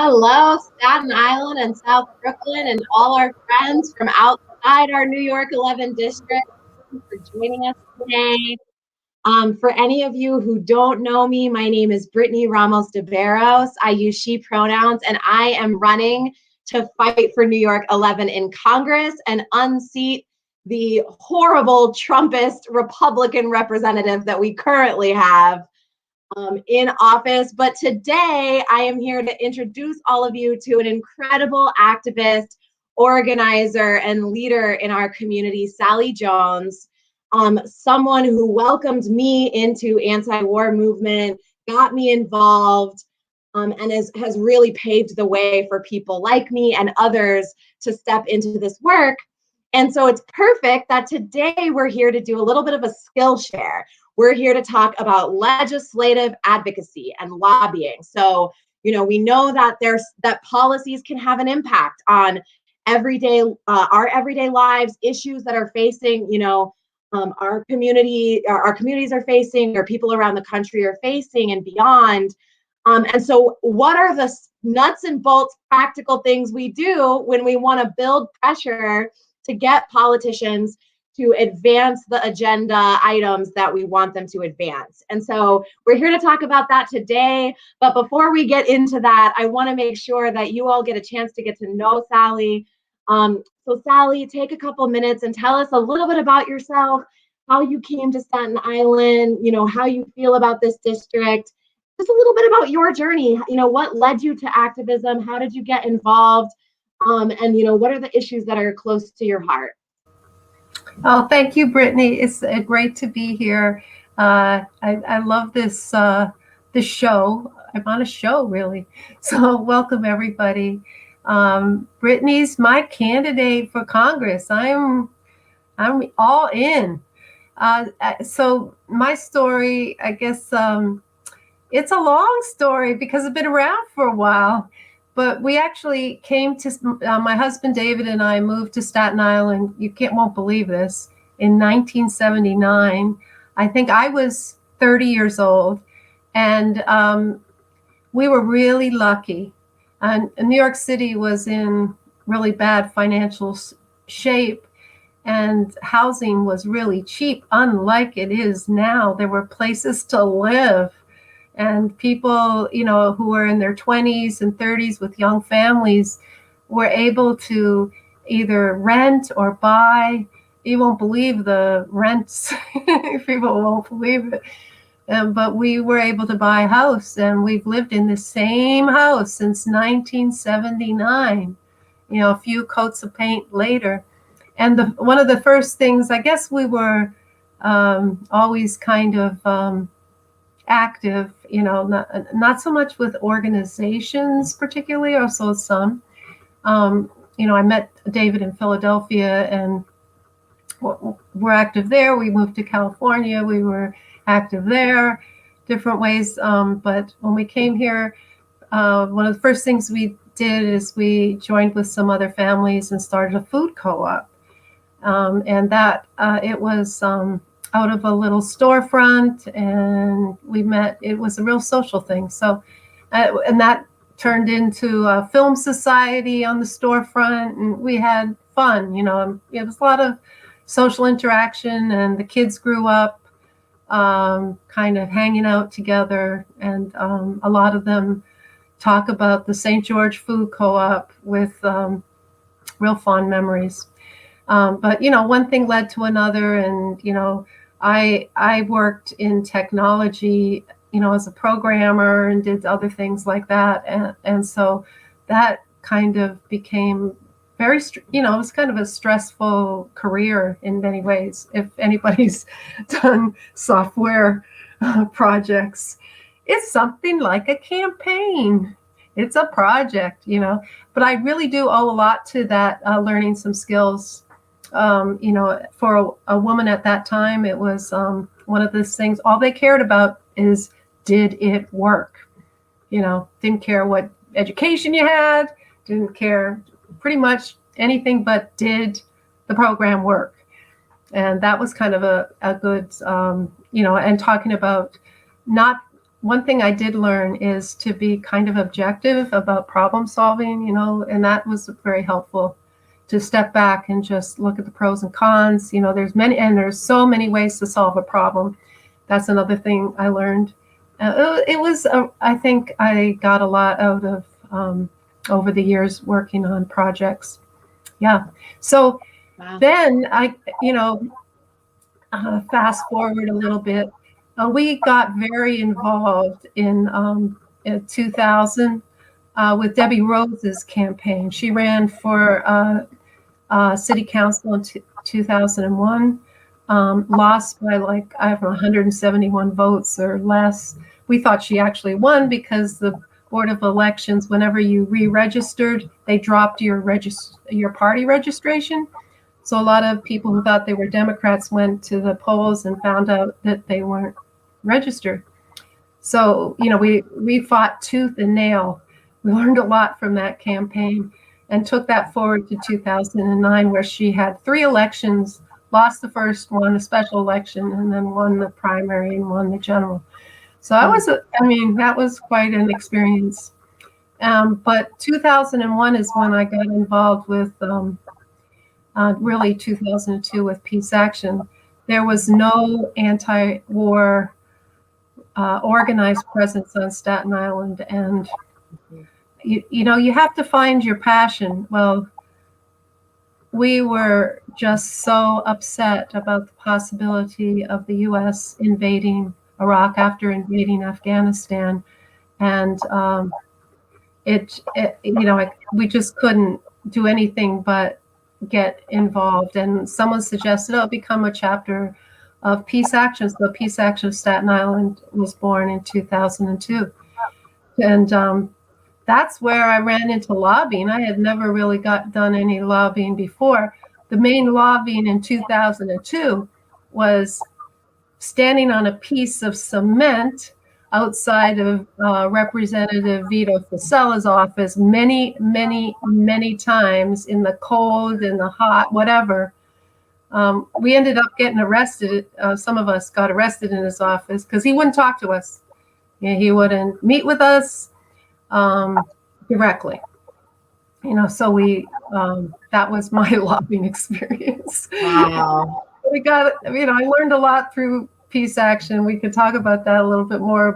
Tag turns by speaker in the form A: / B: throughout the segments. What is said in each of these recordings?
A: Hello, Staten Island and South Brooklyn, and all our friends from outside our New York 11 district. Thank you for joining us today. For any of you who don't know me, my name is Brittany Ramos de Barros. I use she pronouns, and I am running to fight for New York 11 in Congress and unseat the horrible Trumpist Republican representative that we currently have in office. But today I am here to introduce all of you to an incredible activist, organizer, and leader in our community, Sally Jones, someone who welcomed me into anti-war movement, got me involved, and has really paved the way for people like me and others to step into this work. And so it's perfect that today we're here to do a little bit of a skill share. We're here to talk about legislative advocacy and lobbying. So, we know that policies can have an impact on our everyday lives, issues that are facing, our communities are facing, or people around the country are facing, and beyond. And so, what are the nuts and bolts practical things we do when we want to build pressure to get politicians to advance the agenda items that we want them to advance? And so we're here to talk about that today. But before we get into that, I want to make sure that you all get a chance to get to know Sally. So Sally, take a couple minutes and tell us a little bit about yourself, how you came to Staten Island, how you feel about this district, just a little bit about your journey, what led you to activism, how did you get involved, and what are the issues that are close to your heart?
B: Oh, thank you, Brittany. It's great to be here. I love this show. I'm on a show, really. So welcome, everybody. Brittany's my candidate for Congress. I'm all in. So my story, I guess, it's a long story because I've been around for a while. But we actually came to, my husband David and I moved to Staten Island. You won't believe this, in 1979. I think I was 30 years old, and we were really lucky. And New York City was in really bad financial shape, and housing was really cheap, unlike it is now. There were places to live. And people, who were in their 20s and 30s with young families were able to either rent or buy. You won't believe the rents. People won't believe it. But we were able to buy a house, and we've lived in the same house since 1979, a few coats of paint later. And one of the first things, I guess we were always kind of active, not so much with organizations particularly, also some. I met David in Philadelphia, and we're active there. We moved to California. We were active there, different ways. But when we came here, one of the first things we did is we joined with some other families and started a food co-op. And that it was out of a little storefront, and we met. It was a real social thing. So, and that turned into a film society on the storefront, and we had fun. It was a lot of social interaction, and the kids grew up kind of hanging out together, and a lot of them talk about the St. George Food Co-op with real fond memories. But one thing led to another, and I worked in technology, as a programmer, and did other things like that. And so that kind of became very, it was kind of a stressful career in many ways. If anybody's done software projects, it's something like a campaign. It's a project, but I really do owe a lot to that, learning some skills. For a woman at that time, it was one of those things. All they cared about is, did it work? Didn't care what education you had, didn't care pretty much anything, but did the program work? And that was kind of a good, and talking about not one thing I did learn is to be kind of objective about problem solving, and that was very helpful, to step back and just look at the pros and cons. There's so many ways to solve a problem. That's another thing I learned. I think I got a lot out of over the years working on projects. Yeah. So
A: Wow.
B: then fast forward a little bit. We got very involved in 2000 with Debbie Rose's campaign. She ran for city council in 2001, lost by 171 votes or less. We thought she actually won because the Board of Elections, whenever you re-registered, they dropped your party registration. So a lot of people who thought they were Democrats went to the polls and found out that they weren't registered. So, we fought tooth and nail. We learned a lot from that campaign and took that forward to 2009, where she had 3 elections, lost the first one, a special election, and then won the primary and won the general. So that was quite an experience. But 2001 is when I got involved with really 2002 with Peace Action. There was no anti-war organized presence on Staten Island, and you have to find your passion. Well, we were just so upset about the possibility of the U.S. invading Iraq after invading Afghanistan, and we just couldn't do anything but get involved. And someone suggested, become a chapter of Peace Action. So Peace Action Staten Island was born in 2002. And that's where I ran into lobbying. I had never really done any lobbying before. The main lobbying in 2002 was standing on a piece of cement outside of Representative Vito Fosella's office many, many, many times in the cold, in the hot, whatever. We ended up getting arrested. Some of us got arrested in his office because he wouldn't talk to us. He wouldn't meet with us directly. So that was my lobbying experience.
A: Wow.
B: I learned a lot through Peace Action. We could talk about that a little bit more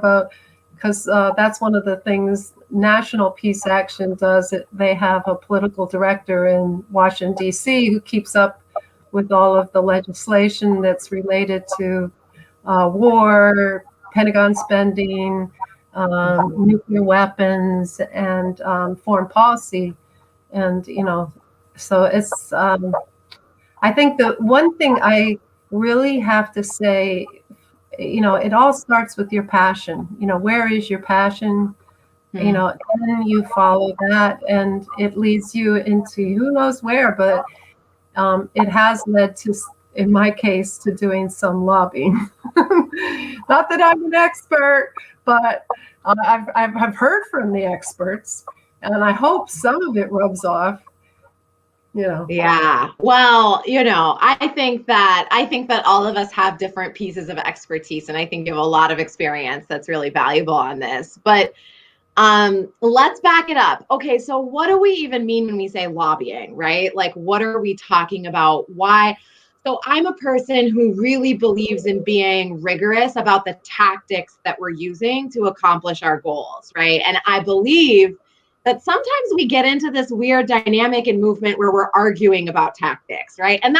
B: because that's one of the things National Peace Action does. They have a political director in Washington, D.C. who keeps up with all of the legislation that's related to war, Pentagon spending, nuclear weapons, and foreign policy. And, so it's, I think the one thing I really have to say, it all starts with your passion. Where is your passion? And you follow that, and it leads you into who knows where, but it has led to, in my case, to doing some lobbying. Not that I'm an expert, but I've heard from the experts, and I hope some of it rubs off.
A: Yeah. Well, I think that all of us have different pieces of expertise, and I think you have a lot of experience that's really valuable on this. But let's back it up. Okay, so what do we even mean when we say lobbying, right? Like, what are we talking about? Why? So I'm a person who really believes in being rigorous about the tactics that we're using to accomplish our goals, right? And I believe that sometimes we get into this weird dynamic and movement where we're arguing about tactics, right? And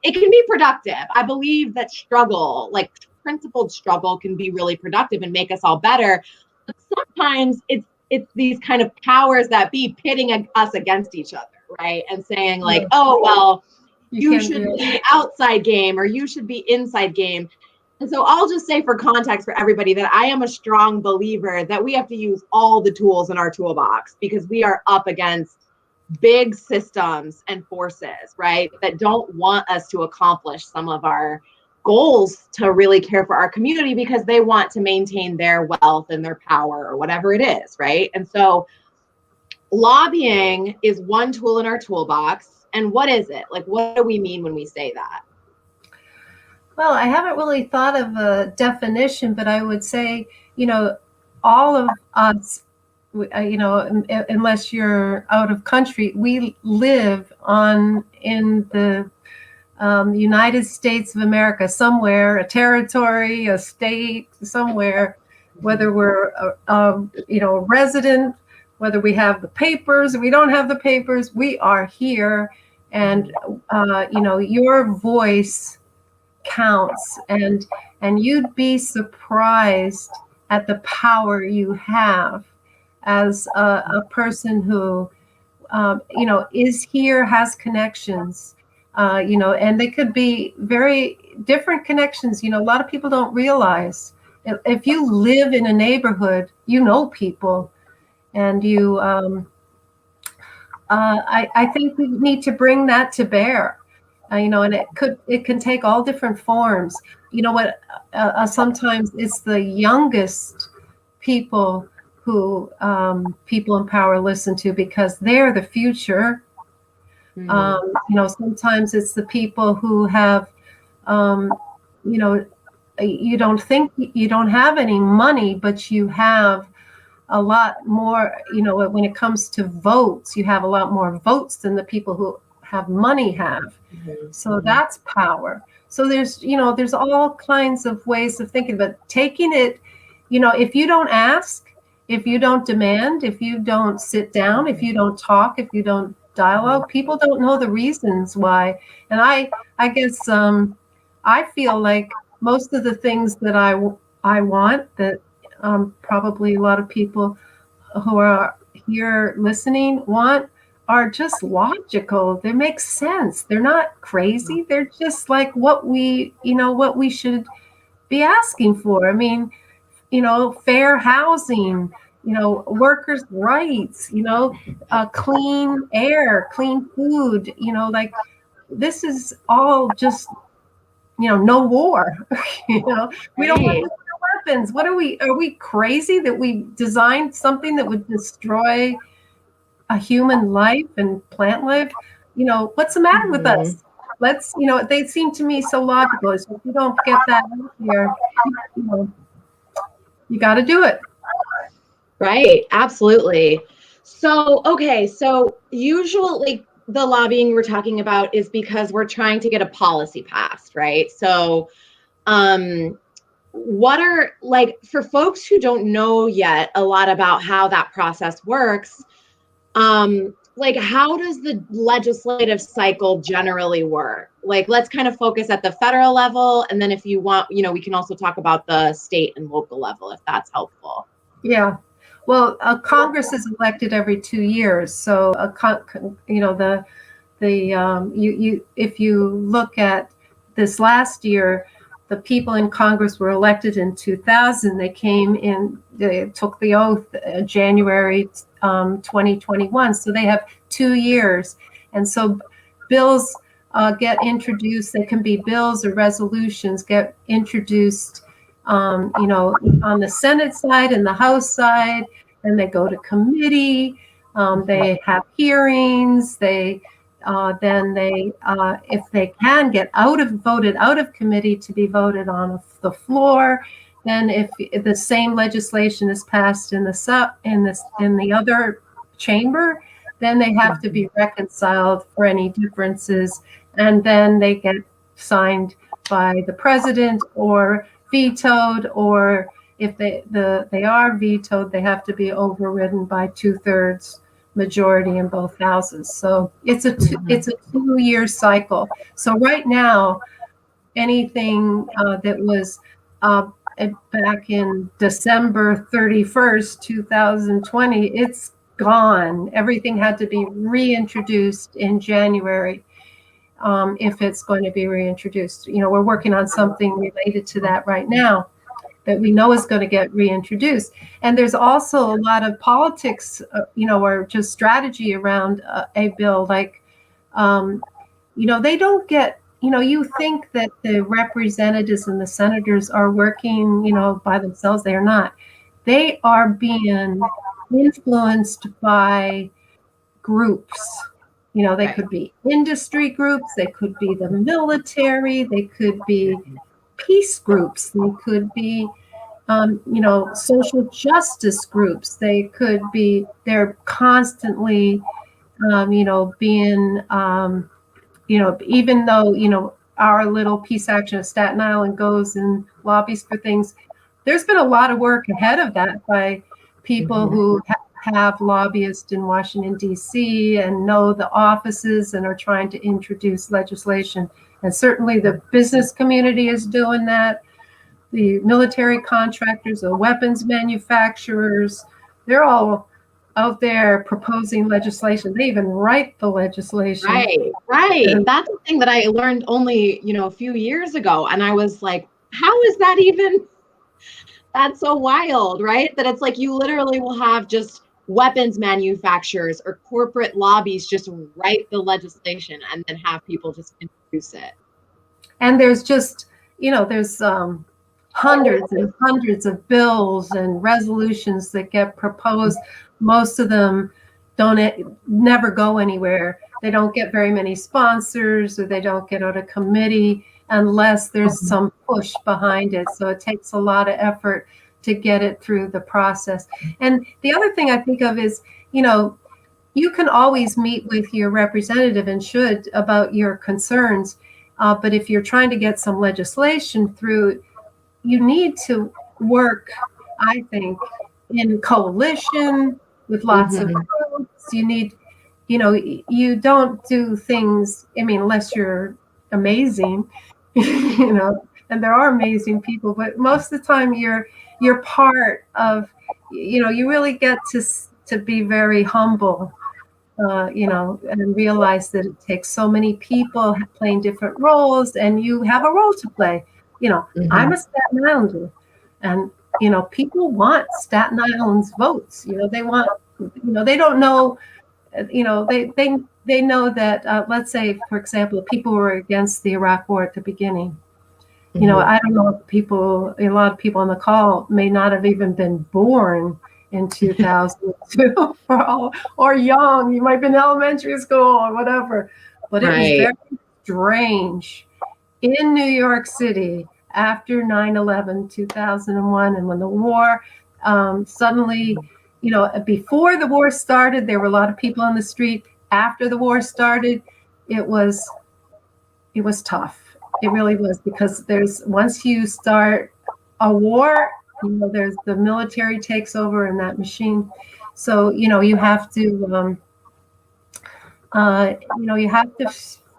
A: it can be productive. I believe that struggle, like principled struggle, can be really productive and make us all better. But sometimes it's these kind of powers that be pitting us against each other, right? And saying like, oh, well, you should be outside game or you should be inside game. And so I'll just say for context for everybody that I am a strong believer that we have to use all the tools in our toolbox because we are up against big systems and forces, right, that don't want us to accomplish some of our goals to really care for our community because they want to maintain their wealth and their power or whatever it is, right? And so lobbying is one tool in our toolbox. And what is it? Like, what do we mean when we say that?
B: Well, I haven't really thought of a definition, but I would say, all of us, unless you're out of country, we live in the United States of America, somewhere, a territory, a state, somewhere, whether we're a resident, whether we have the papers, we don't have the papers, we are here, and your voice counts, and you'd be surprised at the power you have as a person who is here, has connections, and they could be very different connections. A lot of people don't realize if you live in a neighborhood, people, and I think we need to bring that to bear. And it can take all different forms. What? Sometimes it's the youngest people who people in power listen to because they're the future. Sometimes it's the people who have, you don't think you don't have any money, but you have a lot more, when it comes to votes, you have a lot more votes than the people who have money have. So that's power. So there's all kinds of ways of thinking, but taking it, if you don't ask, if you don't demand, if you don't sit down, if you don't talk, if you don't dialogue, people don't know the reasons why. And I guess I feel like most of the things that I want, that probably a lot of people who are here listening want, are just logical. They make sense. They're not crazy. They're just like what we should be asking for. I mean, fair housing, workers' rights, clean air, clean food, like this is all just, no war. We don't want nuclear weapons. Are we crazy that we designed something that would destroy a human life and plant life? What's the matter with us? Let's, they seem to me so logical. So if you don't get that out here, you got to do it.
A: Right. Absolutely. So, okay. So usually the lobbying we're talking about is because we're trying to get a policy passed, right? So, what are, like, for folks who don't know yet a lot about how that process works, like, how does the legislative cycle generally work? Like, let's kind of focus at the federal level, and then if you want, we can also talk about the state and local level if that's helpful.
B: Yeah. Well, Congress is elected every 2 years, so if you look at this last year, the people in Congress were elected in 2000. They came in, they took the oath January 2021. So they have 2 years, and so bills get introduced. They can be bills or resolutions get introduced, on the Senate side and the House side, and they go to committee. They have hearings. Then they, if they can get voted out of committee to be voted on the floor. Then if the same legislation is passed in the other chamber, then they have to be reconciled for any differences, and then they get signed by the president or vetoed, or if they are vetoed, they have to be overridden by 2/3 majority in both houses. So it's a 2-year cycle. So right now, anything that was back in December 31st, 2020, it's gone. Everything had to be reintroduced in January. If it's going to be reintroduced, we're working on something related to that right now that we know is going to get reintroduced. And there's also a lot of politics, or just strategy around a bill. Like, they don't get, you think that the representatives and the senators are working, by themselves. They are not. They are being influenced by groups. They could be industry groups, they could be the military, they could be peace groups, they could be social justice groups. They're constantly, being, even though, our little Peace Action of Staten Island goes and lobbies for things, there's been a lot of work ahead of that by people who have lobbyists in Washington, D.C. and know the offices and are trying to introduce legislation. And certainly the business community is doing that. The military contractors, the weapons manufacturers, they're all out there proposing legislation. They even write the legislation.
A: Right.
B: And,
A: That's a thing that I learned only, a few years ago. And I was like, how is that even? That's so wild, right? That it's like you literally will have just weapons manufacturers or corporate lobbies just write the legislation and then have people just introduce it.
B: and there's just, there's hundreds and hundreds of bills and resolutions that get proposed. Most of them never go anywhere. They don't get very many sponsors, or they don't get out of committee unless there's some push behind it. So it takes a lot of effort to get it through the process. And the other thing I think of is, you can always meet with your representative, and should, about your concerns. But if you're trying to get some legislation through, you need to work, I think, in coalition with lots of groups. You need, you don't do things, unless you're amazing, and there are amazing people, but most of the time you're part of, you really get to be very humble, and realize that it takes so many people playing different roles, and you have a role to play. I'm a Staten Islander, and people want Staten Island's votes. They want, they don't know, they know that, let's say, for example, people were against the Iraq War at the beginning. I don't know if a lot of people on the call may not have even been born in 2002 or young. You might have been in elementary school or whatever. But it was very strange in New York City after 9/11, 2001, and when the war suddenly, before the war started, there were a lot of people on the street. After the war started, it was tough. It really was, because once you start a war, there's the military takes over in that machine. So, you have to, you have to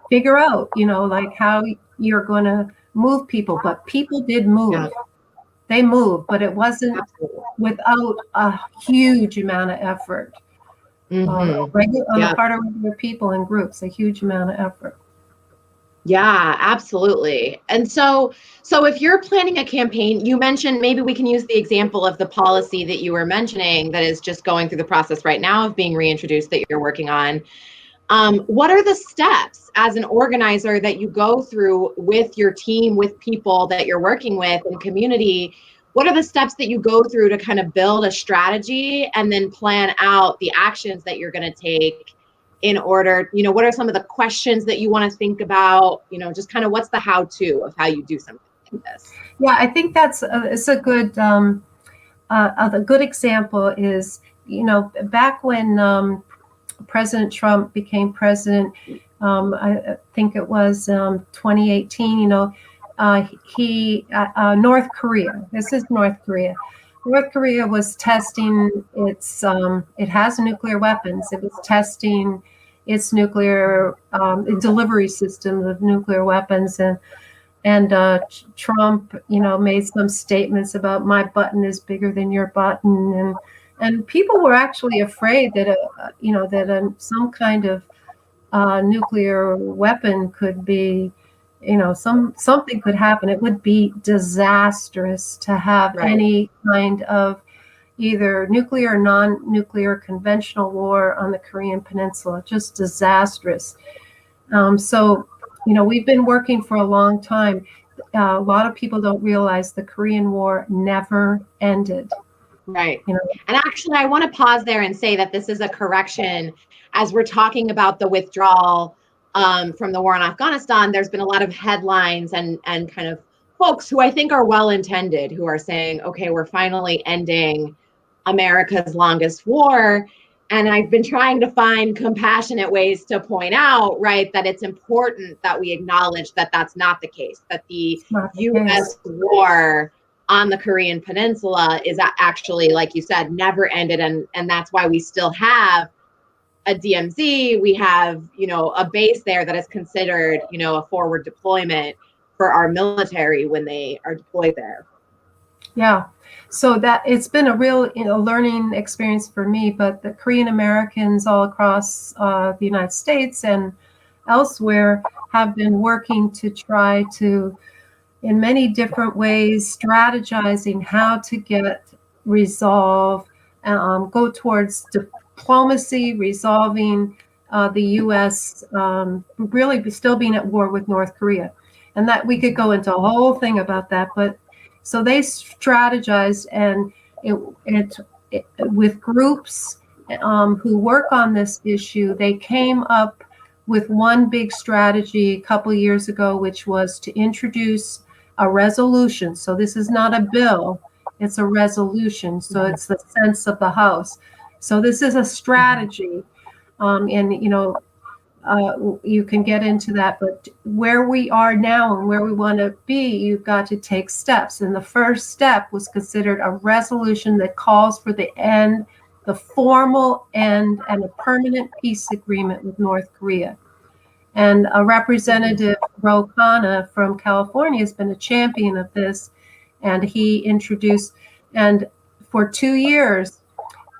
B: figure out, like how you're going to move people. But people did move. Yeah. They moved, but it wasn't without a huge amount of effort. On the part of regular people and groups, a huge amount of effort.
A: Yeah, absolutely. And so if you're planning a campaign, you mentioned, maybe we can use the example of the policy that you were mentioning that is just going through the process right now of being reintroduced that you're working on. What are the steps as an organizer that you go through with your team, with people that you're working with in community? What are the steps that you go through to kind of build a strategy and then plan out the actions that you're going to take in order, what are some of the questions that you want to think about, just kind of what's the how-to of how you do something like this?
B: Yeah, I think it's a good, a good example is, back when President Trump became president, I think it was 2018, North Korea, this is North Korea. North Korea was testing it has nuclear weapons. It was testing its nuclear delivery system of nuclear weapons, and Trump, made some statements about my button is bigger than your button, and people were actually afraid that some kind of nuclear weapon could be, something could happen. It would be disastrous to have any kind of either nuclear or non-nuclear conventional war on the Korean Peninsula. Just disastrous. So, we've been working for a long time. A lot of people don't realize the Korean War never ended.
A: Right. And actually, I want to pause there and say that this is a correction. As we're talking about the withdrawal from the war in Afghanistan, there's been a lot of headlines and kind of folks who I think are well-intended, who are saying, okay, we're finally ending America's longest war. And I've been trying to find compassionate ways to point out, right, that it's important that we acknowledge that that's not the case, that the U.S. war on the Korean Peninsula is actually, like you said, never ended. And that's why we still have a DMZ. We have, a base there that is considered, a forward deployment for our military when they are deployed there.
B: Yeah. So that it's been a real learning experience for me, but the Korean Americans all across the United States and elsewhere have been working to try to, in many different ways, strategizing how to get resolve, go towards diplomacy, resolving the U.S. Really still being at war with North Korea. And that we could go into a whole thing about that, but so they strategized, and with groups who work on this issue, they came up with one big strategy a couple years ago, which was to introduce a resolution. So this is not a bill, it's a resolution. So it's the sense of the House. So this is a strategy. And, you can get into that, but where we are now and where we want to be, you've got to take steps. And the first step was considered a resolution that calls for the formal end, and a permanent peace agreement with North Korea. And a Representative Ro Khanna from California has been a champion of this, and he introduced, and for 2 years,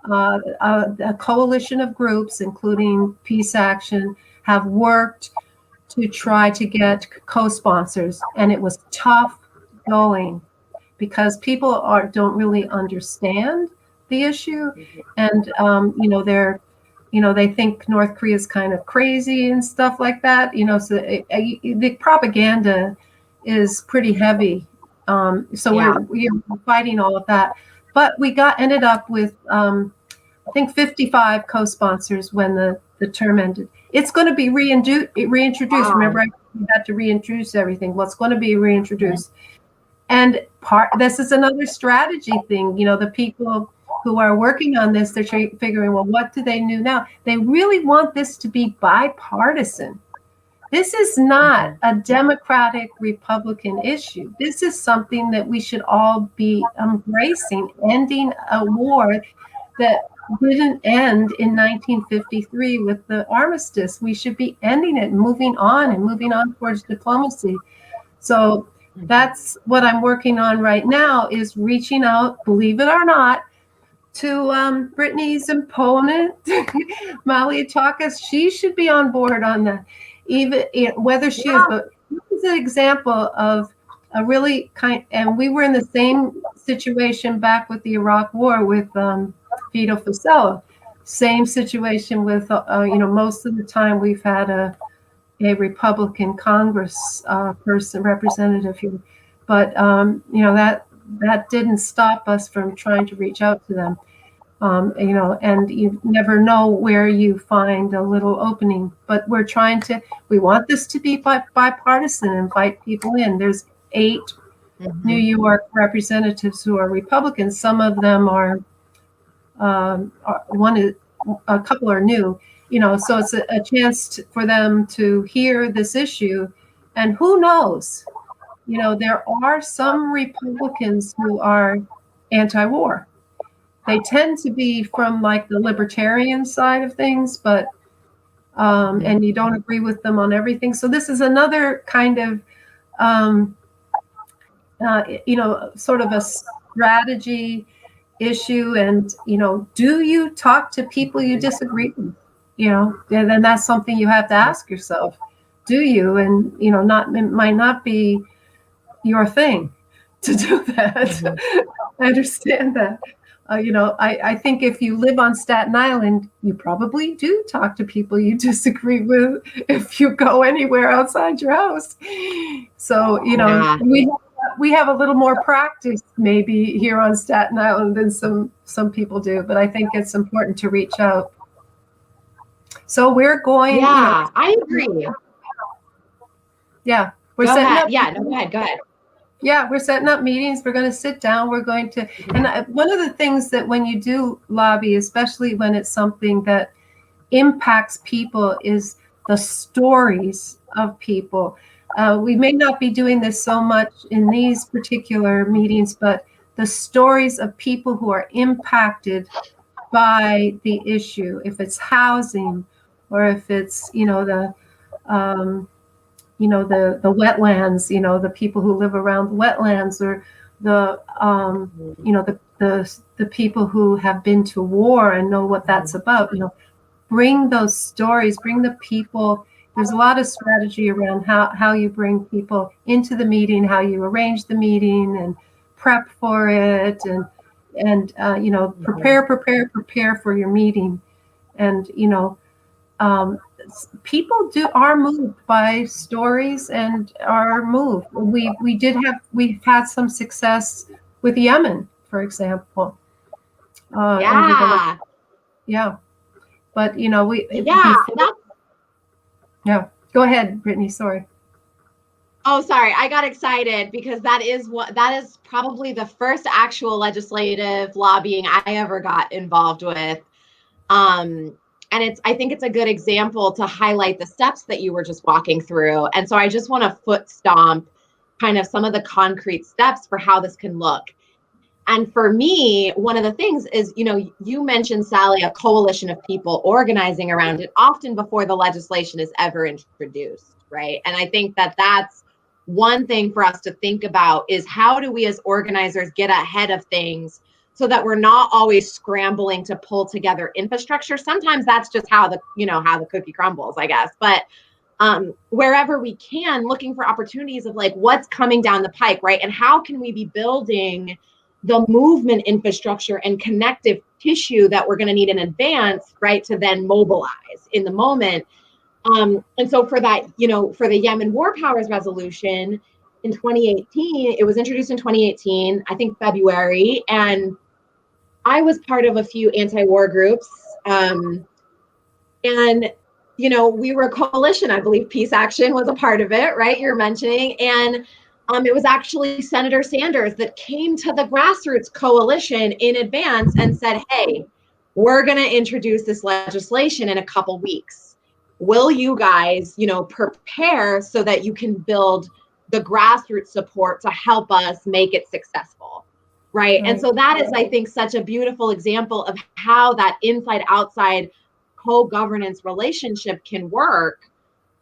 B: a coalition of groups, including Peace Action, have worked to try to get co-sponsors, and it was tough going because people don't really understand the issue, and they think North Korea is kind of crazy and stuff like that. So the propaganda is pretty heavy. We're fighting all of that, but we ended up with I think 55 co-sponsors when the term ended. It's going to be reintroduced. Wow. Remember, we had to reintroduce everything. What's going to be reintroduced? And this is another strategy thing. The people who are working on this, they're figuring, well, what do they do now? They really want this to be bipartisan. This is not a Democratic Republican issue. This is something that we should all be embracing, ending a war that didn't end in 1953 with the armistice. We should be ending it and moving on towards diplomacy. So that's what I'm working on right now, is reaching out, believe it or not, to Brittany's opponent, Malia Chakas. She should be on board on that, even whether she is. But this is an example of a really and we were in the same situation back with the Iraq War with Vito Fossella. Same situation with, most of the time we've had a Republican Congress representative here. But, that didn't stop us from trying to reach out to them. And you never know where you find a little opening. But we want this to be bipartisan, invite people in. There's 8 New York representatives who are Republicans. Some of them are a couple are new, so it's a chance for them to hear this issue. And who knows, there are some Republicans who are anti-war. They tend to be from like the libertarian side of things, but and you don't agree with them on everything. So this is another kind of sort of a strategy issue. And do you talk to people you disagree with? And then that's something you have to ask yourself. Do you? And it might not be your thing to do that. I understand that. I think if you live on Staten Island, you probably do talk to people you disagree with if you go anywhere outside your house. So we have a little more practice maybe here on Staten Island than some people do, but I think it's important to reach out. So we're going.
A: Yeah, I agree.
B: Yeah,
A: Go ahead. Go ahead.
B: Yeah, we're setting up meetings. We're going to sit down. We're going to, and one of the things that when you do lobby, especially when it's something that impacts people, is the stories of people. We may not be doing this so much in these particular meetings, but the stories of people who are impacted by the issue, if it's housing or if it's, um, the wetlands, the people who live around the wetlands, or the the people who have been to war and know what that's about. Bring those stories, bring the people. There's a lot of strategy around how you bring people into the meeting, how you arrange the meeting and prep for it, and prepare for your meeting. And um, people are moved by stories and are moved. We've had some success with Yemen, for example, over the
A: Yeah.
B: yeah. But we
A: Yeah.
B: before yeah. Go ahead, Brittany. Sorry.
A: Oh, sorry. I got excited because that is probably the first actual legislative lobbying I ever got involved with. And I think it's a good example to highlight the steps that you were just walking through. And so I just want to foot stomp kind of some of the concrete steps for how this can look. And for me, one of the things is, you mentioned, Sally, a coalition of people organizing around it, often before the legislation is ever introduced, right? And I think that that's one thing for us to think about is how do we as organizers get ahead of things so that we're not always scrambling to pull together infrastructure. Sometimes that's just how the cookie crumbles, I guess. But wherever we can, looking for opportunities of like what's coming down the pike, right? And how can we be building the movement infrastructure and connective tissue that we're going to need in advance, right, to then mobilize in the moment. And so for that, for the Yemen War Powers Resolution in 2018, it was introduced in 2018, I think February, and I was part of a few anti-war groups. And we were a coalition. I believe Peace Action was a part of it, right? You're mentioning. And it was actually Senator Sanders that came to the grassroots coalition in advance and said, hey, we're going to introduce this legislation in a couple weeks. Will you guys, prepare so that you can build the grassroots support to help us make it successful? Right. And so that is, I think, such a beautiful example of how that inside outside co-governance relationship can work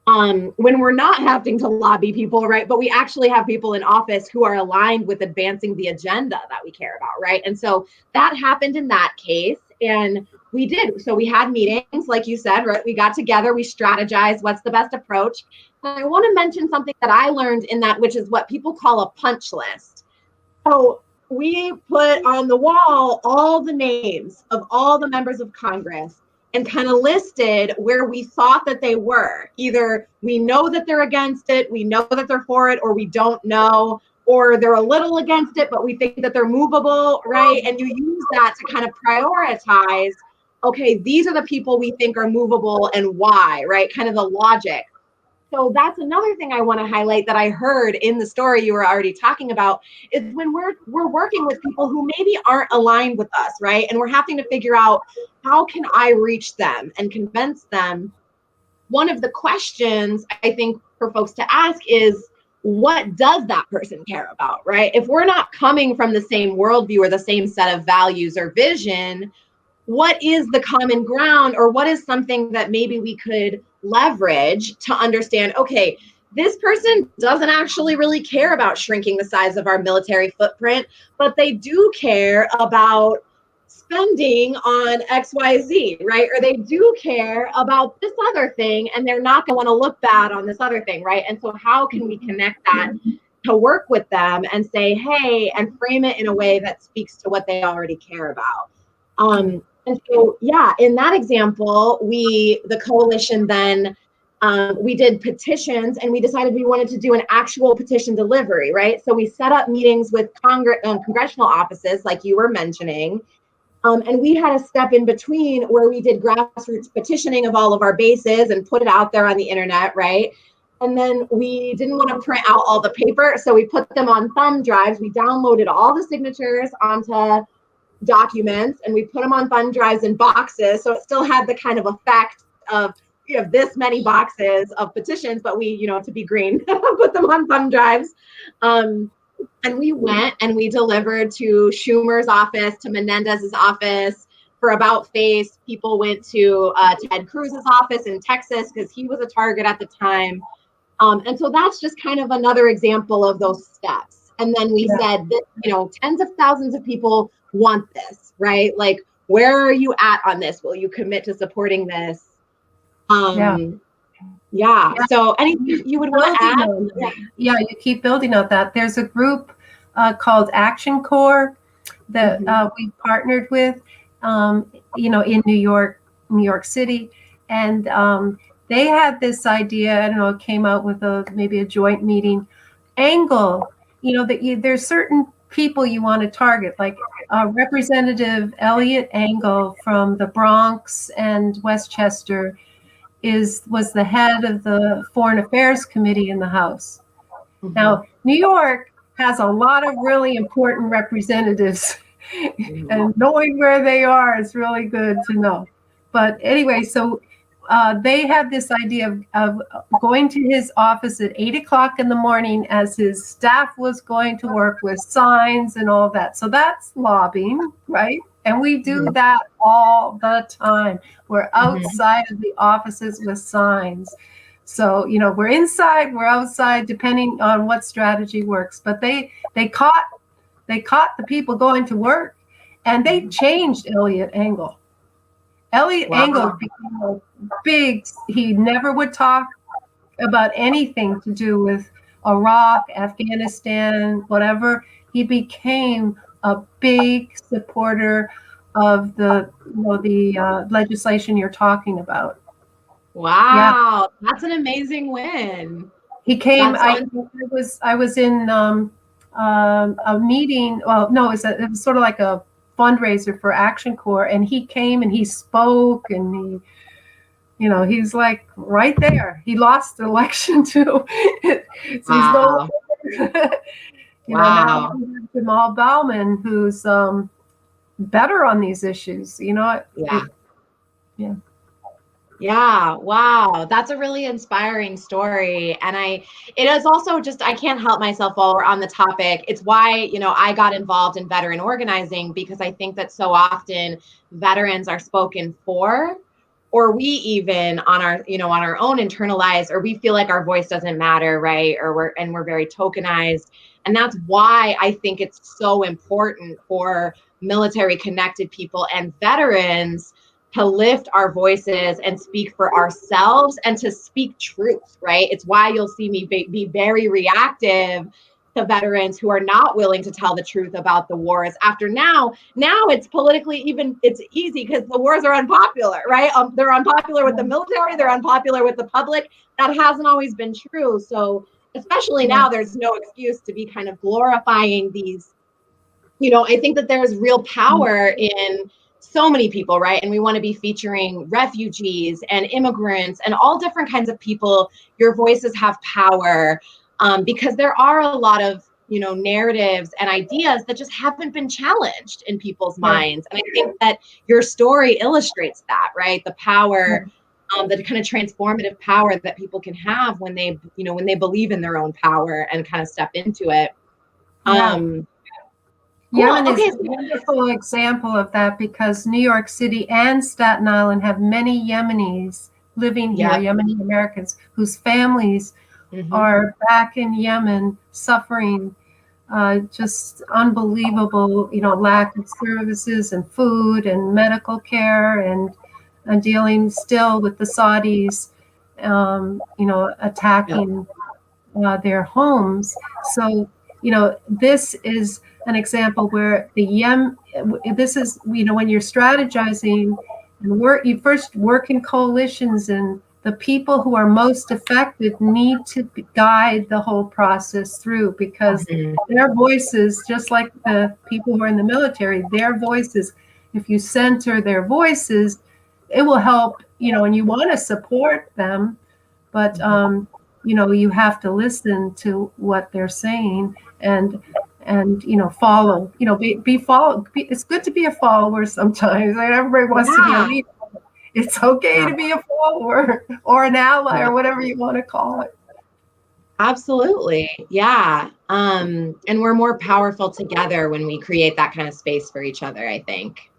A: when we're not having to lobby people, right? But we actually have people in office who are aligned with advancing the agenda that we care about, right? And so that happened in that case. And we did. So we had meetings, like you said, right? We got together, we strategized what's the best approach. And I want to mention something that I learned in that, which is what people call a punch list. So we put on the wall all the names of all the members of Congress and kind of listed where we thought that they were. Either we know that they're against it, we know that they're for it, or we don't know, or they're a little against it, but we think that they're movable, right? And you use that to kind of prioritize, okay, these are the people we think are movable and why, right? Kind of the logic. So that's another thing I want to highlight that I heard in the story you were already talking about is when we're working with people who maybe aren't aligned with us, right? And we're having to figure out how can I reach them and convince them. One of the questions I think for folks to ask is, what does that person care about, right? If we're not coming from the same worldview or the same set of values or vision, what is the common ground, or what is something that maybe we could leverage to understand, okay, this person doesn't actually really care about shrinking the size of our military footprint, but they do care about spending on XYZ, right? Or they do care about this other thing, and they're not going to want to look bad on this other thing, right? And so how can we connect that to work with them and say, hey, and frame it in a way that speaks to what they already care about? And so, yeah, in that example, the coalition then, we did petitions, and we decided we wanted to do an actual petition delivery, right? So we set up meetings with congressional offices, like you were mentioning, and we had a step in between where we did grassroots petitioning of all of our bases and put it out there on the internet, right? And then we didn't want to print out all the paper, so we put them on thumb drives. We downloaded all the signatures onto documents, and we put them on thumb drives in boxes, so it still had the kind of effect of, you have this many boxes of petitions, but we, you know, to be green, put them on thumb drives. And we went and we delivered to Schumer's office, to Menendez's office. For About Face, people went to Ted Cruz's office in Texas because he was a target at the time. And so that's just kind of another example of those steps. And then we said that, you know, tens of thousands of people want this, right? Like, where are you at on this? Will you commit to supporting this? Yeah. So anything you would want to add?
B: Yeah, you keep building on that. There's a group called Action Corps that we partnered with, you know, in New York City. And they had this idea, I don't know, it came out with maybe a joint meeting angle, you know, that there's certain people you want to target, like Representative Elliot Engel from the Bronx and Westchester was the head of the Foreign Affairs Committee in the House. Now, New York has a lot of really important representatives, and knowing where they are is really good to know. But anyway, so they had this idea of going to his office at 8 o'clock in the morning as his staff was going to work with signs and all that. So that's lobbying, right? And we do that all the time. We're outside of the offices with signs. So, you know, we're inside, we're outside, depending on what strategy works. But they caught the people going to work, and they changed Elliot Engel. Elliot Engel became a big, he never would talk about anything to do with Iraq, Afghanistan, whatever. He became a big supporter of the legislation you're talking about.
A: Wow, that's an amazing win.
B: He came. I was in a meeting. Well, no, it was sort of like a fundraiser for Action Corps, and he came and he spoke, and he, you know, he's like right there. He lost the election too. So he's no, you know, now we have Jamal Bowman, who's better on these issues. You know,
A: Yeah, wow. That's a really inspiring story. And it is also just, I can't help myself while we're on the topic. It's why, you know, I got involved in veteran organizing, because I think that so often veterans are spoken for, or we even on our, you know, on our own internalized, or we feel like our voice doesn't matter, right? Or we're very tokenized. And that's why I think it's so important for military connected people and veterans to lift our voices and speak for ourselves and to speak truth, right? It's why you'll see me be very reactive to veterans who are not willing to tell the truth about the wars. After now it's politically it's easy because the wars are unpopular, right? They're unpopular with the military, they're unpopular with the public. That hasn't always been true. So especially now, there's no excuse to be kind of glorifying these, you know, I think that there's real power in so many people, right? And we want to be featuring refugees and immigrants and all different kinds of people. Your voices have power, because there are a lot of, you know, narratives and ideas that just haven't been challenged in people's minds. And I think that your story illustrates that, right? The power, the kind of transformative power that people can have when they, you know, when they believe in their own power and kind of step into it.
B: Yemen is a wonderful example of that, because New York City and Staten Island have many Yemenis living here, Yemeni Americans, whose families are back in Yemen suffering just unbelievable, you know, lack of services and food and medical care, and dealing still with the Saudis, you know, attacking their homes. So, you know, this is an example where this is, you know, when you're strategizing and you first work in coalitions, and the people who are most affected need to guide the whole process through, because their voices, just like the people who are in the military, their voices, if you center their voices, it will help, you know, and you want to support them. But you have to listen to what they're saying and follow. Be follow. It's good to be a follower sometimes. Like everybody wants to be a
A: Yeah.
B: leader. It's okay
A: Yeah.
B: to be a follower or an ally
A: Yeah.
B: or whatever you want to call it.
A: Absolutely. Yeah. And we're more powerful together when we create that kind of space for each other, I think.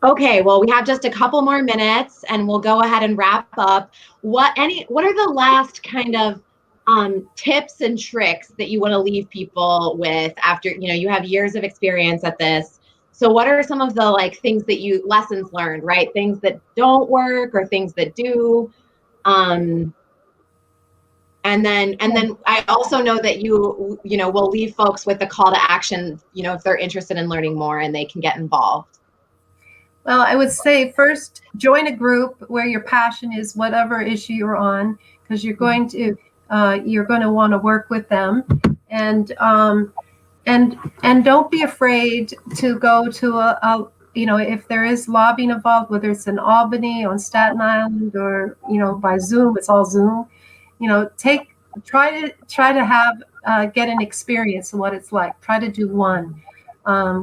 A: Okay, well, we have just a couple more minutes and we'll go ahead and wrap up. What are the last kind of tips and tricks that you want to leave people with after, you have years of experience at this? So what are some of the things that lessons learned, right? Things that don't work or things that do? Um, and then I also know that you will leave folks with a call to action, if they're interested in learning more and they can get involved.
B: Well, I would say first join a group where your passion is whatever issue you're on, because you're going to want to work with them, and and don't be afraid to go to if there is lobbying involved, whether it's in Albany, on Staten Island, or by Zoom. It's all Zoom. Try to have get an experience of what it's like. Try to do one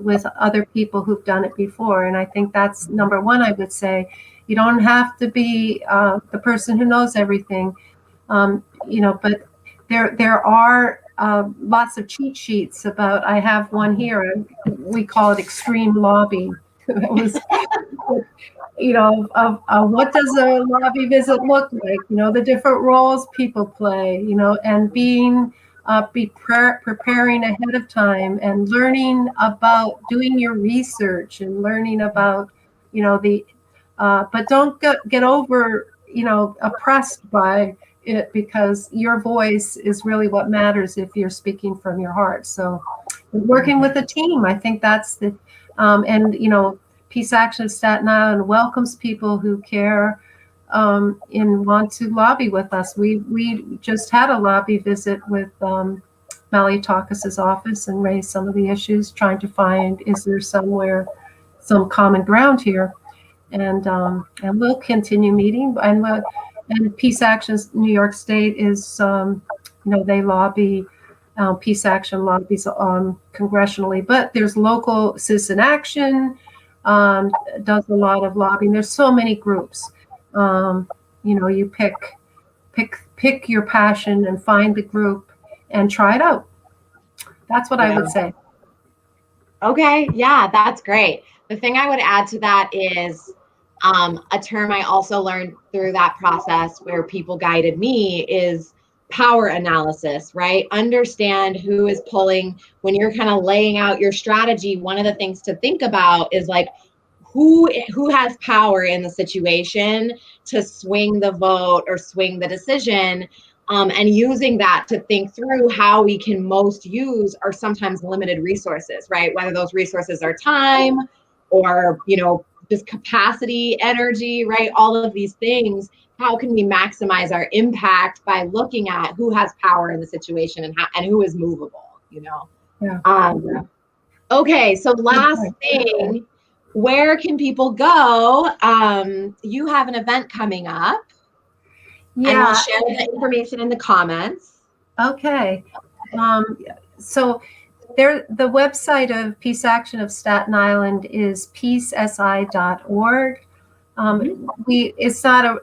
B: with other people who've done it before. And I think that's number one. I would say you don't have to be the person who knows everything, but there are lots of cheat sheets about. I have one here. We call it extreme lobbying. It was of what does a lobby visit look like, the different roles people play, and preparing ahead of time and learning about doing your research and learning about, the but don't get over, oppressed by it, because your voice is really what matters if you're speaking from your heart. So working with a team, I think that's the, and Peace Action Staten Island welcomes people who care and want to lobby with us. We just had a lobby visit with Maliotakis's office and raised some of the issues, trying to find, is there some common ground here, and we'll continue meeting. And Peace Action's New York State is they lobby. Peace Action lobbies congressionally, but there's local citizen action, does a lot of lobbying. There's so many groups. You pick your passion and find the group and try it out. That's what I would say.
A: Okay, yeah, that's great. The thing I would add to that is a term I also learned through that process where people guided me is power analysis, right? Understand who is pulling. When you're kind of laying out your strategy, one of the things to think about is who has power in the situation to swing the vote or swing the decision, and using that to think through how we can most use our sometimes limited resources, right? Whether those resources are time or just capacity, energy, right? All of these things. How can we maximize our impact by looking at who has power in the situation and who is movable?
B: Yeah.
A: Okay, so last thing, where can people go? You have an event coming up, and we'll share the information in the comments.
B: Okay. So the website of Peace Action of Staten Island is peacesi.org. It's not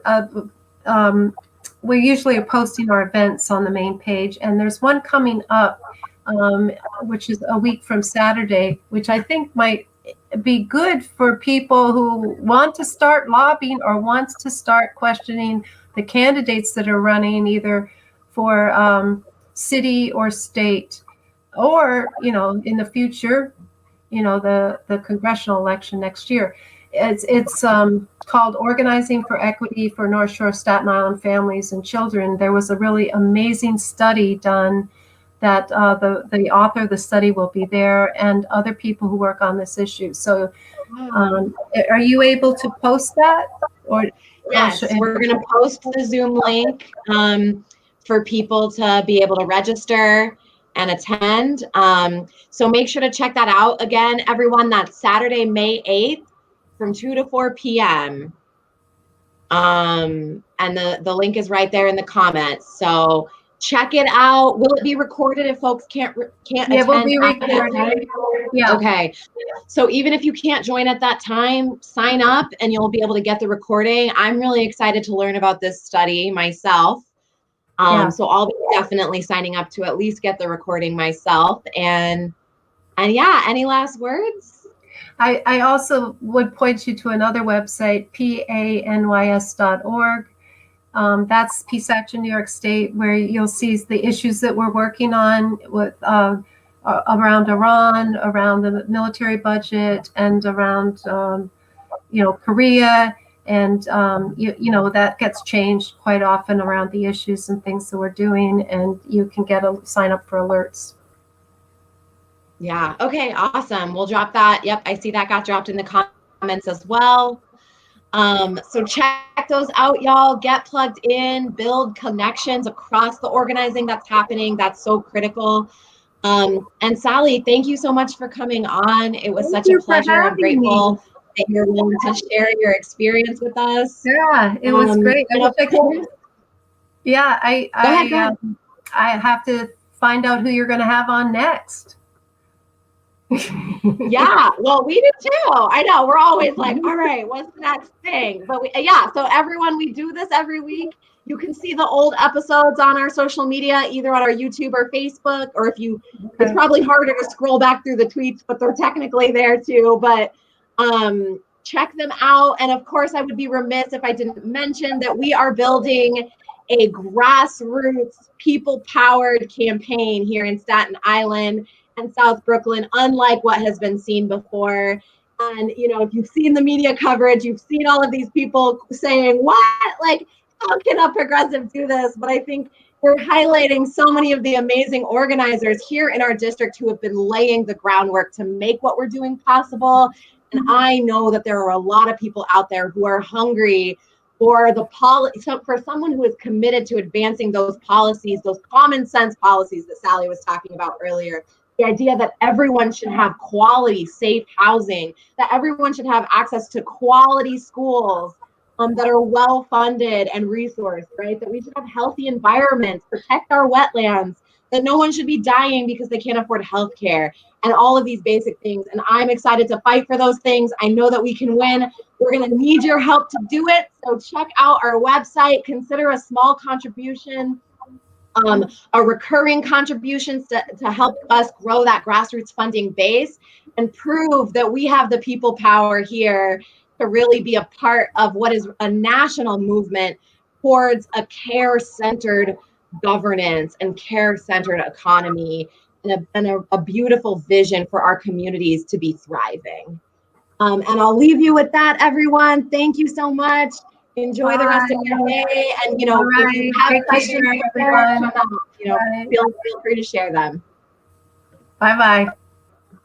B: we usually are posting our events on the main page, and there's one coming up, which is a week from Saturday, which I think might be good for people who want to start lobbying or wants to start questioning the candidates that are running either for city or state, or in the future, the congressional election next year. It's called Organizing for Equity for North Shore Staten Island Families and Children. There was a really amazing study done that the author of the study will be there, and other people who work on this issue. So are you able to post that? Or
A: yes, we're going to post the Zoom link for people to be able to register and attend. So make sure to check that out. Again, everyone, that's Saturday, May 8th from 2 to 4 p.m. And the link is right there in the comments. So check it out. Will it be recorded if folks can't
B: Yeah,
A: attend
B: we'll be
A: at that
B: recording.
A: time?
B: Yeah.
A: Okay. So even if you can't join at that time, sign up and you'll be able to get the recording. I'm really excited to learn about this study myself.
B: Yeah.
A: So I'll be definitely signing up to at least get the recording myself. And yeah, any last words?
B: I also would point you to another website, PANYS.org. That's Peace Action New York State, where you'll see the issues that we're working on with around Iran, around the military budget, and around Korea, and that gets changed quite often around the issues and things that we're doing, and you can sign up for alerts.
A: Yeah. Okay. Awesome. We'll drop that. Yep. I see that got dropped in the comments as well. So check those out, y'all. Get plugged in, build connections across the organizing that's happening. That's so critical. And Sally, thank you so much for coming on. It was such a pleasure. I'm grateful that you're willing to share your experience with us.
B: Yeah, it was great. Yeah,
A: I
B: have to find out who you're going to have on next.
A: Yeah, well, we do too. I know we're always like, all right, what's the next thing? But so everyone, we do this every week. You can see the old episodes on our social media, either on our YouTube or Facebook, or it's probably harder to scroll back through the tweets, but they're technically there too. But check them out. And of course, I would be remiss if I didn't mention that we are building a grassroots, people-powered campaign here in Staten Island and South Brooklyn, unlike what has been seen before. And, if you've seen the media coverage, you've seen all of these people saying, what? Like, how can a progressive do this? But I think we're highlighting so many of the amazing organizers here in our district who have been laying the groundwork to make what we're doing possible. And I know that there are a lot of people out there who are hungry for for someone who is committed to advancing those policies, those common sense policies that Sally was talking about earlier. The idea that everyone should have quality, safe housing, that everyone should have access to quality schools that are well funded and resourced, right? That we should have healthy environments, protect our wetlands, that no one should be dying because they can't afford healthcare, and all of these basic things. And I'm excited to fight for those things. I know that we can win. We're going to need your help to do it. So check out our website, consider a small contribution. A recurring contributions to help us grow that grassroots funding base and prove that we have the people power here to really be a part of what is a national movement towards a care-centered governance and care-centered economy and a beautiful vision for our communities to be thriving. And I'll leave you with that, everyone. Thank you so much. Enjoy the rest of your day, and if you have questions, feel free to share them.
B: Bye-bye.